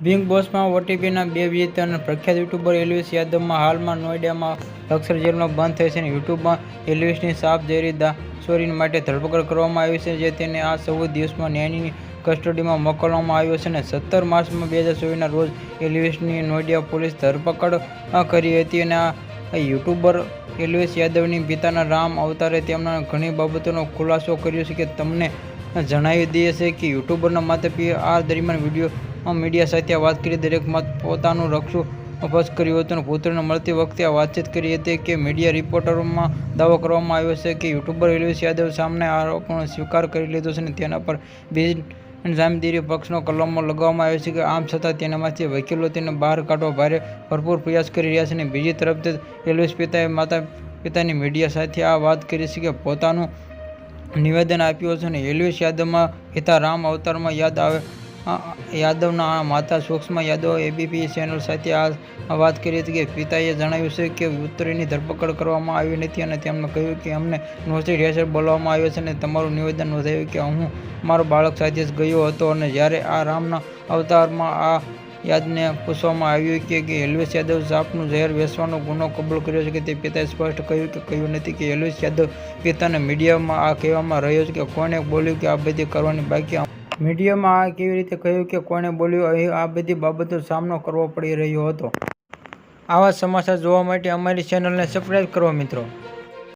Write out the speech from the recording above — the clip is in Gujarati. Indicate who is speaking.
Speaker 1: બિગ બોસમાં ઓટીપીના 2 વિજેતા અને પ્રખ્યાત યુટ્યુબર એલ્વિસ યાદવમાં હાલમાં નોઈડામાં લક્સર જેલમાં બંધ થઈ છે અને યુટ્યુબમાં એલ્વિસની સાફ ઝેરી દારૂચોરી માટે ધરપકડ કરવામાં આવી છે, જે તેને આ 14 દિવસમાં ન્યાયની કસ્ટડીમાં મોકલવામાં આવ્યો છે. અને 17 માર્ચ 2024ના રોજ એલ્વિસની નોઈડા પોલીસે ધરપકડ કરી હતી. અને આ યુટ્યુબર એલ્વિસ યાદવની પિતાના રામ અવતારે તેમના ઘણી બાબતોનો ખુલાસો કર્યો છે. તમને જણાવી દઈએ છે કે યુટ્યુબરના માતા-પિતાએ આ દરમિયાન મીડિયા સાથે વાત કરી દરેક પોતાનું રક્ષણ કર્યું હતું અને પુત્રને મળતી વખતે આ વાતચીત કરી હતી કે મીડિયા રિપોર્ટરોમાં દાવો કરવામાં આવ્યો છે કે યુટ્યુબર એલ્વિસ યાદવ સામે આરોપોનો સ્વીકાર કરી લીધો છે અને તેના પર બિનજામીનદારી પક્ષનો કલમો લગાવવામાં આવ્યો છે. આમ છતાં તેનામાંથી વકીલો તેને બહાર કાઢવા ભરપૂર પ્રયાસ કરી રહ્યા છે. અને બીજી તરફ એલ્વિસ પિતાએ માતા-પિતાની મીડિયા સાથે આ વાત કરી છે કે પોતાનું નિવેદન આપ્યું છે. અને એલ્વિસ યાદવના પિતા રામ અવતારમાં યાદવના માતા સુષ્મા યાદવે એબીપી ચેનલ સાથે આ વાત કરી હતી. પિતાએ જણાવ્યું છે કે પુત્રની ધરપકડ કરવામાં આવી નથી અને તેમણે કહ્યું કે અમને નોટિસ હેઠળ બોલાવવામાં આવ્યા છે અને તમારું નિવેદન નોંધાયું કે હું મારા બાળક સાથે જ ગયો હતો. અને જ્યારે આ રામના અવતારમાં આ યાદવને પૂછવામાં આવ્યું કે એલ્વિસ યાદવે સાપનું ઝેર વેચવાનો ગુનો કબૂલ કર્યો છે, તે પિતાએ સ્પષ્ટ કહ્યું નથી કે એલ્વિસ યાદવ પિતાને મીડિયામાં આ કહેવામાં રહ્યો છે કે કોણે બોલ્યું કે આ બધી કરવાની બાકી. મીડિયામાં આ કેવી રીતે કહ્યું કે કોણે બોલ્યું? અહીં આ બધી બાબતોનો સામનો કરવો પડી રહ્યો હતો. આવા સમાચાર જોવા માટે અમારી ચેનલને સબસ્ક્રાઇબ કરો મિત્રો.